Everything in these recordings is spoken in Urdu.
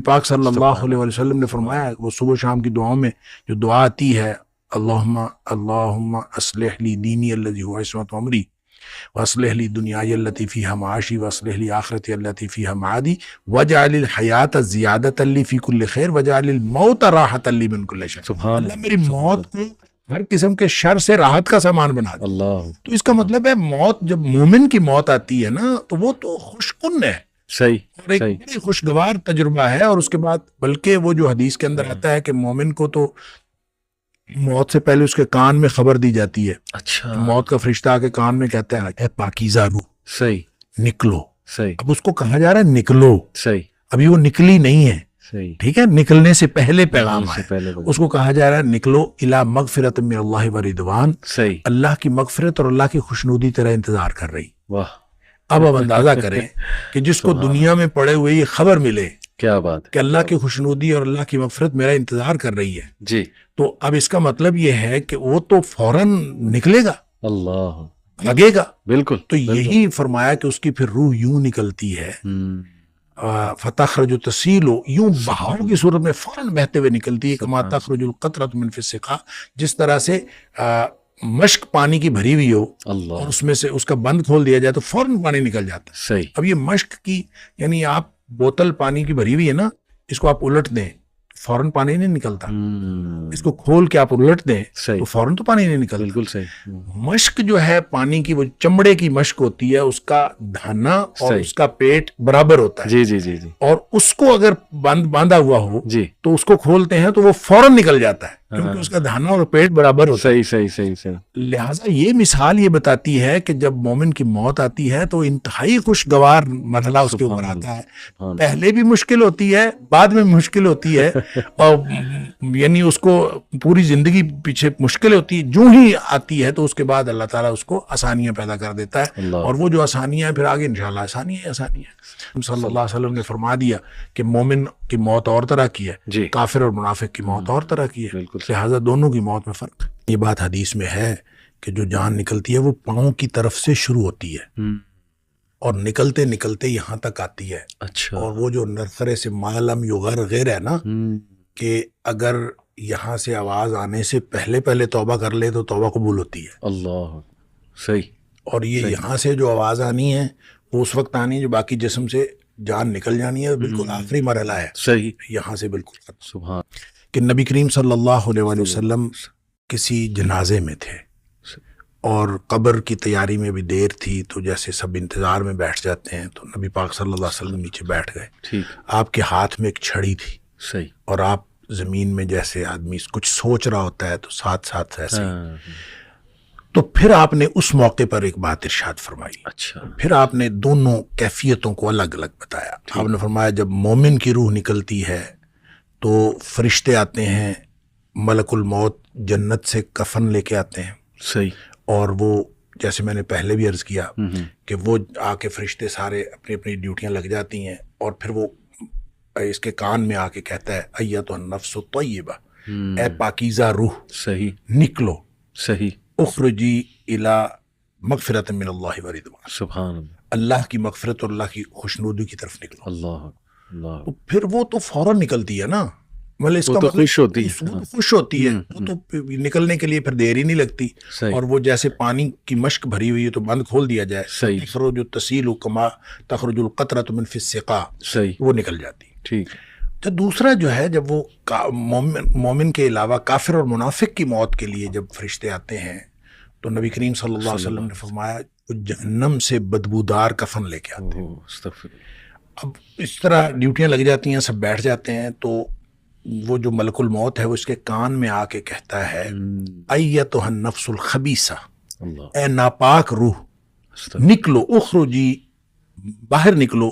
پاک صلی اللہ علیہ وسلم نے فرمایا وہ صبح شام کی دعاؤں میں جو دعا آتی ہے اللہم اصلح لی دینی الذی هو عصمت امری واصلح لی دنیای التی فیہا معاشی واصلح لی آخرتی التی فیہا معادی واجعل الحیات زیادۃ لی فی کل خیر واجعل الموت راحۃ لی من کل شر. اللہ میری موت کو ہر قسم کے شر سے راحت کا سامان بنا دے. اللہ. تو اس کا مطلب ہے موت جب مومن کی موت آتی ہے نا تو وہ تو خوشکن ہے, صحیح اور ایک بڑی خوشگوار تجربہ ہے. اور اس کے بعد بلکہ وہ جو حدیث کے اندر آتا ہے کہ مومن کو تو موت سے پہلے اس کے کان میں خبر دی جاتی ہے. اچھا. موت کا فرشتہ آ کے کان میں کہتا ہے اے پاکیزہ روح صحیح نکلو. صحیح. اب اس کو کہا جا رہا ہے نکلو, صحیح ابھی وہ نکلی نہیں ہے. صحیح. ٹھیک ہے, نکلنے سے پہلے پیغام سے ہے. پہلے اس کو کہا جا رہا ہے نکلو الی مغفرۃ من اللہ و رضوان. صحیح. اللہ کی مغفرت اور اللہ کی خوشنودی تیرا انتظار کر رہی. واہ. اب اندازہ کریں کہ جس کو دنیا میں پڑے ہوئے یہ خبر ملے کیا بات کہ اللہ کی خوشنودی اور اللہ کی مغفرت میرا انتظار کر رہی ہے, جی, تو اب اس کا مطلب یہ ہے کہ وہ تو فوراً نکلے گا, اللہ لگے گا. بالکل. تو یہی فرمایا کہ اس کی پھر روح یوں نکلتی ہے فتخرج تسیل, یوں بہاؤ کی صورت میں فوراً بہتے ہوئے نکلتی ہے کما تخرج القطرۃ من فی السقا, جس طرح سے مشک پانی کی بھری ہوئی ہو اللہ. اور اس میں سے اس کا بند کھول دیا جائے تو فوراً پانی نکل جاتا ہے. صحیح. اب یہ مشک کی یعنی آپ بوتل پانی کی بھری ہوئی ہے نا, اس کو آپ الٹ دیں فوراً پانی نہیں نکلتا. اس کو کھول کے آپ الٹ دیں تو فوراً تو پانی نہیں نکلتا. بالکل صحیح. مشک جو ہے پانی کی وہ چمڑے کی مشک ہوتی ہے, اس کا دھانا اور اس کا پیٹ برابر ہوتا ہے. جی جی جی جی. اور اس کو اگر باندھا ہوا ہو جی تو اس کو کھولتے ہیں تو وہ فوراً نکل جاتا ہے کیونکہ اس کا دھانا اور پیٹ برابر ہوتا ہے. صحیح صحیح صحیح صحیح. لہٰذا یہ مثال یہ بتاتی ہے کہ جب مومن کی موت آتی ہے تو انتہائی خوشگوار مرحلہ اس کے اوپر آتا ہے. پہلے بھی مشکل ہوتی ہے, بعد میں مشکل ہوتی ہے, اور یعنی اس کو پوری زندگی پیچھے مشکل ہوتی ہے. جو ہی آتی ہے تو اس کے بعد اللہ تعالیٰ اس کو آسانیاں پیدا کر دیتا ہے, اور وہ جو آسانیاں ہیں پھر آگے انشاءاللہ آسانیاں صلی اللہ علیہ وسلم نے فرما دیا کہ مومن کی موت اور طرح کی ہے, کافر اور منافق کی موت اور طرح کی ہے. لہٰذا دونوں کی موت میں فرق ہے. یہ بات حدیث میں ہے کہ جو جان نکلتی ہے وہ پاؤں کی طرف سے شروع ہوتی ہے اور نکلتے نکلتے یہاں تک آتی ہے. اچھا. اور وہ جو نرخرے سے معلم یغر غیر ہے نا, کہ اگر یہاں سے آواز آنے سے پہلے پہلے توبہ کر لے تو توبہ قبول ہوتی ہے. اللہ. صحیح. اور یہ یہاں سے جو آواز آنی ہے وہ اس وقت آنی ہے جو باقی جسم سے جان نکل جانی ہے, بالکل آخری مرحلہ ہے. صحیح. یہاں سے بالکل سبحان. کہ نبی کریم صلی اللہ علیہ وسلم کسی جنازے میں تھے اور قبر کی تیاری میں بھی دیر تھی, تو جیسے سب انتظار میں بیٹھ جاتے ہیں تو نبی پاک صلی اللہ علیہ وسلم نیچے بیٹھ گئے. ٹھیک. آپ کے ہاتھ میں ایک چھڑی تھی. صحیح. اور آپ زمین میں جیسے آدمی کچھ سوچ رہا ہوتا ہے تو ساتھ ساتھ ایسے تو پھر آپ نے اس موقع پر ایک بات ارشاد فرمائی. اچھا. پھر آپ نے دونوں کیفیتوں کو الگ الگ بتایا. آپ نے فرمایا جب مومن کی روح نکلتی ہے تو فرشتے آتے ہیں, ملک الموت جنت سے کفن لے کے آتے ہیں. صحیح. اور وہ جیسے میں نے پہلے بھی عرض کیا کہ وہ آ کے فرشتے سارے اپنی اپنی ڈیوٹیاں لگ جاتی ہیں, اور پھر وہ اس کے کان میں آ کے کہتا ہے ایتھا النفس الطیبہ, اے پاکیزہ روح صحیح نکلو. صحیح. اخرجی الی مغفرۃ من اللہ و رضوان. سبحان اللہ. اللہ کی مغفرت اور اللہ کی خوشنودی کی طرف نکلو. اللہ اللہ. تو پھر وہ تو فوراً نکلتی ہے نا, مطلب اس کا تو خوش ہوتی ہے, خوش ہوتی ہے, وہ تو نکلنے کے لیے پھر دیر ہی نہیں لگتی. اور وہ جیسے پانی کی مشک بھری ہوئی ہے تو بند کھول دیا جائے, تخرج تسیل کما تخرج القطرۃ من فی السقا, وہ نکل جاتی. ٹھیک. تو دوسرا جو ہے جب وہ مومن کے علاوہ کافر اور منافق کی موت کے لیے جب فرشتے آتے ہیں تو نبی کریم صلی اللہ علیہ وسلم نے فرمایا وہ جہنم سے بدبودار کفن لے کے آتے ہیں. اب اس طرح ڈیوٹیاں لگ جاتی ہیں, سب بیٹھ جاتے ہیں, تو وہ جو ملک الموت ہے وہ اس کے کان میں آ کے کہتا ہے ایتھا النفس الخبیثہ, اے ناپاک روح نکلو, اخرجی باہر نکلو,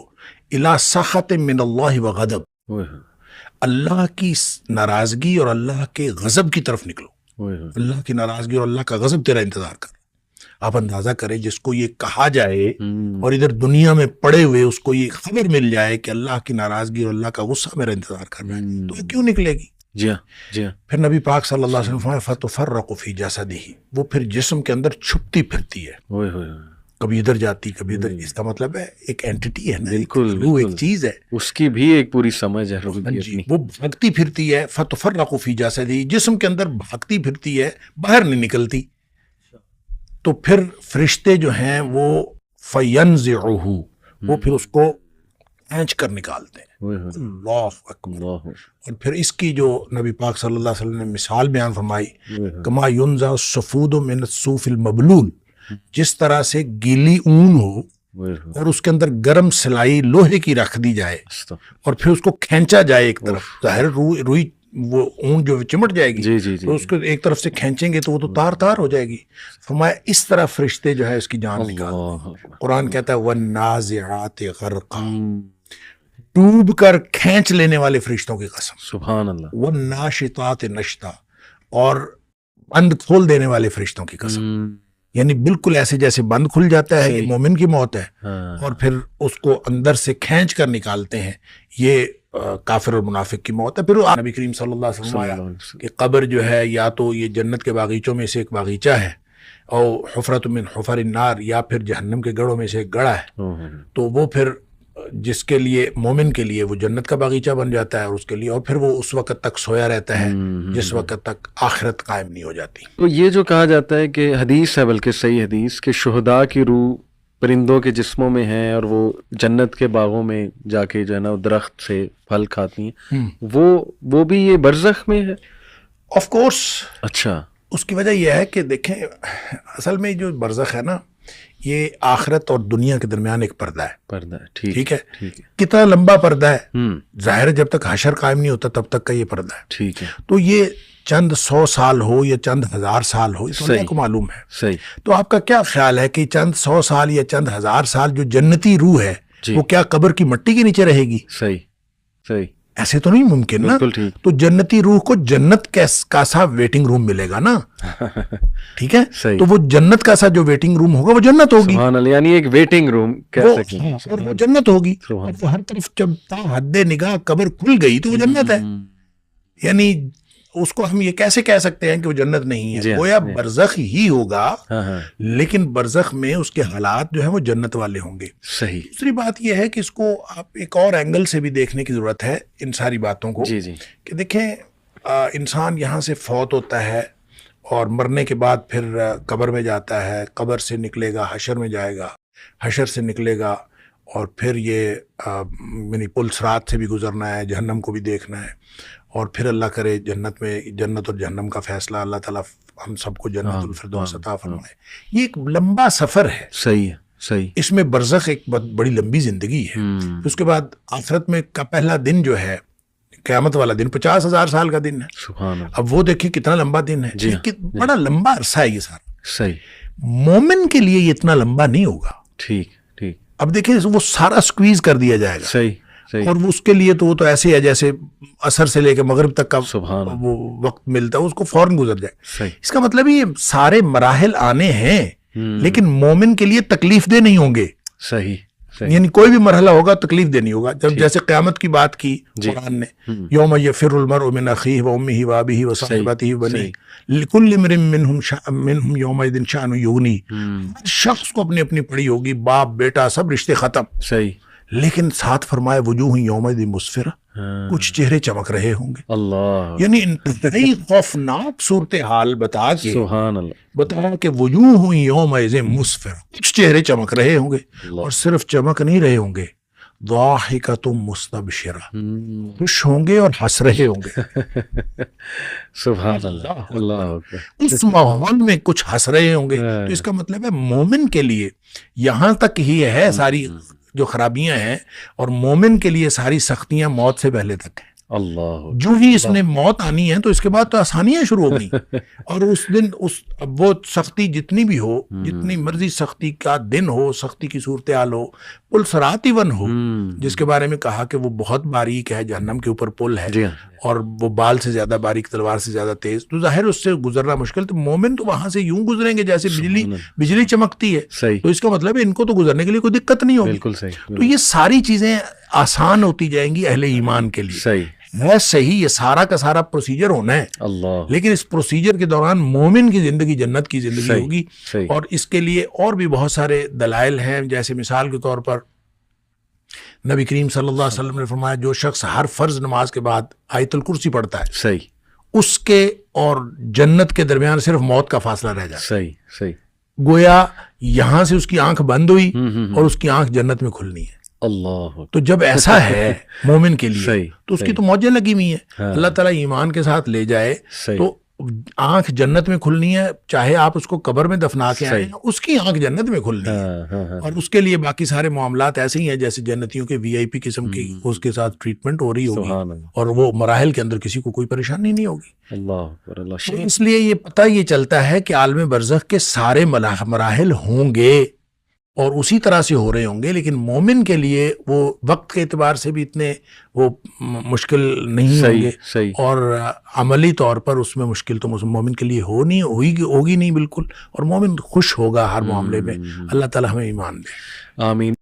الی سخط من اللہ و غضب, اللہ کی ناراضگی اور اللہ کے غضب کی طرف نکلو. اللہ کی ناراضگی اور اللہ کا غضب تیرا انتظار کر. آپ اندازہ کریں جس کو یہ کہا جائے اور ادھر دنیا میں پڑے ہوئے اس کو یہ خبر مل جائے کہ اللہ کی ناراضگی اور اللہ کا غصہ میرا انتظار کر رہا ہے, تو یہ کیوں نکلے گی؟ جی ہاں جی ہاں. پھر نبی پاک صلی اللہ علیہ وسلم فتفرق فی جسدہ, وہ پھر جسم کے اندر چھپتی پھرتی ہے. کبھی ادھر جاتی کبھی ادھر. اس کا مطلب ہے ایک اینٹی ہے نا, بالکل وہ ایک چیز ہے, اس کی بھی ایک پوری سمجھ ہے روح کی جی, اپنی. وہ بھاگتی پھرتی ہے. فتفرق فی جسدی, جسم کے اندر بھاگتی پھرتی ہے, باہر نہیں نکلتی. تو پھر فرشتے جو ہیں وہ فینزعہ, وہ پھر اس کو کھینچ کر نکالتے ہیں. اللہ اکبر. اور پھر اس کی جو نبی پاک صلی اللہ علیہ وسلم نے مثال بیان فرمائی, کما ینزع الصفود من الصوف المبلول, جس طرح سے گیلی اون ہو اور اس کے اندر گرم سلائی لوہے کی رکھ دی جائے اور پھر اس کو کھینچا جائے ایک طرف, ظاہر روئی وہ اون جو چمٹ جائے گی, تو اس کو ایک طرف سے کھینچیں گے تو وہ تو تار تار ہو جائے گی. فرمایا اس طرح فرشتے جو ہے اس کی جان نکالتے. قرآن کہتا ہے وَالنَّازِعَاتِ غَرْقًا, ڈوب کر کھینچ لینے والے فرشتوں کی قسم. سبحان اللہ. وَالنَّاشِطَاتِ نَشْطًا, اور بند کھول دینے والے فرشتوں کی قسم. یعنی بالکل ایسے جیسے بند کھل جاتا ہے, یہ مومن کی موت ہے, اور پھر اس کو اندر سے کھینچ کر نکالتے ہیں, یہ کافر اور منافق کی موت ہے. پھر نبی کریم صلی اللہ علیہ وسلم آیا کہ قبر جو ہے یا تو یہ جنت کے باغیچوں میں سے ایک باغیچہ ہے, اور حفرۃ من حفر النار, یا پھر جہنم کے گڑھوں میں سے ایک گڑھا ہے. تو وہ پھر جس کے لیے مومن کے لیے وہ جنت کا باغیچہ بن جاتا ہے, اور اس کے لیے, اور پھر وہ اس وقت تک سویا رہتا ہے جس وقت تک آخرت قائم نہیں ہو جاتی. تو یہ جو کہا جاتا ہے کہ حدیث ہے, بلکہ صحیح حدیث, کہ شہداء کی روح پرندوں کے جسموں میں ہیں اور وہ جنت کے باغوں میں جا کے جو ہے نا درخت سے پھل کھاتی ہیں, وہ بھی یہ برزخ میں ہے. Of course. اچھا. اس کی وجہ یہ ہے کہ دیکھیں, اصل میں جو برزخ ہے نا, یہ آخرت اور دنیا کے درمیان ایک پردہ ہے. پردہ ہے. ٹھیک ہے. کتنا لمبا پردہ ہے, ظاہر ہے جب تک حشر قائم نہیں ہوتا تب تک کا یہ پردہ ہے. ٹھیک ہے. تو یہ چند 100 سال ہو یا چند 1000 سال ہو, اس اللہ کو معلوم ہے. صحیح. تو آپ کا کیا خیال ہے کہ چند 100 سال یا چند 1000 سال جو جنتی روح ہے وہ کیا قبر کی مٹی کے نیچے رہے گی؟ صحیح. صحیح. ایسے تو نہیں ممکن نا. تو جنتی روح کو جنت کا سا ویٹنگ روم ملے گا نا. ٹھیک ہے. تو وہ جنت کا سا جو ویٹنگ روم ہوگا وہ جنت ہوگی. سبحان اللہ. یعنی ایک ویٹنگ روم کہہ سکیں, اور وہ جنت ہوگی. وہ ہر طرف جب تا حد نگاہ قبر کھل گئی تو وہ جنت ہے. یعنی اس کو ہم یہ کیسے کہہ سکتے ہیں کہ وہ جنت نہیں ہے؟ گویا برزخ ہی ہوگا, لیکن برزخ میں اس کے حالات جو ہیں وہ جنت والے ہوں گے. صحیح. دوسری بات یہ ہے کہ اس کو آپ ایک اور اینگل سے بھی دیکھنے کی ضرورت ہے ان ساری باتوں کو. کہ دیکھیں, انسان یہاں سے فوت ہوتا ہے اور مرنے کے بعد پھر قبر میں جاتا ہے, قبر سے نکلے گا, حشر میں جائے گا, حشر سے نکلے گا, اور پھر یہ یعنی پل صراط سے بھی گزرنا ہے, جہنم کو بھی دیکھنا ہے, اور پھر اللہ کرے جنت میں, جنت اور جہنم کا فیصلہ, اللہ تعالیٰ ہم سب کو جنت الفردوس عطا فرمائے. یہ ایک لمبا سفر ہے. صحیح ہے. صحیح. اس میں برزخ ایک بڑی لمبی زندگی ہے. اس کے بعد آخرت میں کا پہلا دن جو ہے قیامت والا دن 50,000 سال کا دن ہے. سبحان اللہ. اب وہ دیکھیں کتنا لمبا دن ہے, بڑا لمبا عرصہ ہے یہ سارا. صحیح. مومن کے لیے یہ اتنا لمبا نہیں ہوگا. ٹھیک. ٹھیک. اب دیکھیں وہ سارا سکویز کر دیا جائے گا. صحیح. اور اس کے لیے تو وہ تو ایسے ہے جیسے عصر سے لے کے مغرب تک کا وہ وقت ملتا ہے, اس کو فوراً گزر جائے. اس کا مطلب یہ سارے مراحل آنے ہیں, لیکن مومن کے لیے تکلیف دہ نہیں ہوں گے. صحیح. یعنی کوئی بھی مرحلہ ہوگا تکلیف دہ نہیں ہوگا. جب جیسے قیامت کی بات کی قرآن نے, یوم یفر المرء من اخیہ وامہ وابیہ وصاحبتہ وبنیہ لکل امرئ منہم یومئذ شأن یغنیہ. شخص کو اپنی اپنی پڑی ہوگی, باپ بیٹا سب رشتے ختم. صحیح. لیکن ساتھ فرمائے وجوہ یومئذ مسفرہ, کچھ چہرے چمک رہے ہوں گے. اللہ. یعنی انتہائی خوفناک صورتحال بتا کے, سبحان اللہ, بتایا کہ وجوہ یومئذ مسفرہ, کچھ چہرے چمک رہے ہوں گے, اور صرف چمک نہیں رہے ہوں گے, ضاحکۃ مستبشرہ, خوش ہوں گے اور ہنس رہے ہوں گے. سبحان اللہ. اللہ. اس ماحول میں کچھ ہنس رہے ہوں گے. تو اس کا مطلب ہے مومن کے لیے یہاں تک ہی ہے ساری جو خرابیاں ہیں, اور مومن کے لیے ساری سختیاں موت سے پہلے تک ہیں. اللہ. جو ہی اس نے موت آنی ہے تو اس کے بعد تو آسانیاں شروع ہو گئی. اور اس دن وہ سختی جتنی بھی ہو, جتنی مرضی سختی کا دن ہو, سختی کی صورتحال ہو, پل صراط ون ہو, جس کے بارے میں کہا کہ وہ بہت باریک ہے, جہنم کے اوپر پل ہے, اور وہ بال سے زیادہ باریک, تلوار سے زیادہ تیز, تو ظاہر اس سے گزرنا مشکل. تو مومن تو وہاں سے یوں گزریں گے جیسے بجلی چمکتی ہے. تو اس کا مطلب ہے ان کو تو گزرنے کے لیے کوئی دقت نہیں ہوگی. تو یہ ساری چیزیں آسان ہوتی جائیں گی اہل ایمان کے لیے. ہے صحیح، یہ سارا کا سارا پروسیجر ہونا ہے، اللہ، لیکن اس پروسیجر کے دوران مومن کی زندگی جنت کی زندگی صحیح، ہوگی. صحیح. اور اس کے لیے اور بھی بہت سارے دلائل ہیں. جیسے مثال کے طور پر نبی کریم صلی اللہ علیہ وسلم نے فرمایا جو شخص ہر فرض نماز کے بعد آیت الکرسی پڑھتا ہے صحیح، اس کے اور جنت کے درمیان صرف موت کا فاصلہ رہ جاتا ہے. صحیح، صحیح. گویا یہاں سے اس کی آنکھ بند ہوئی اور اس کی آنکھ جنت میں کھلنی ہے. اللہ، تو جب ایسا ہے مومن کے لیے صحیح، تو اس کی صحیح. تو موجیں لگی ہوئی ہیں. ہاں. اللہ تعالیٰ ایمان کے ساتھ لے جائے صحیح. تو آنکھ جنت میں کھلنی ہے، چاہے آپ اس کو قبر میں دفنا کے آئیں صحیح. اس کی آنکھ جنت میں کھلنی ہے. ہاں، ہاں، ہاں. اور اس کے لیے باقی سارے معاملات ایسے ہی ہیں جیسے جنتیوں کے وی آئی پی قسم کی اس کے ساتھ ٹریٹمنٹ ہو رہی ہوگی، سبحان اللہ. اور وہ مراحل کے اندر کسی کو کوئی پریشانی نہیں ہوگی. اللہ اکبر، اللہ. تو اس لیے یہ پتہ یہ چلتا ہے کہ عالم برزخ کے سارے مراحل ہوں گے اور اسی طرح سے ہو رہے ہوں گے، لیکن مومن کے لیے وہ وقت کے اعتبار سے بھی اتنے وہ مشکل نہیں ہوں گے، صحیح. اور عملی طور پر اس میں مشکل تو مومن کے لیے ہوگی نہیں بالکل. اور مومن خوش ہوگا ہر معاملے میں. اللہ تعالیٰ ہمیں ایمان دے. آمین.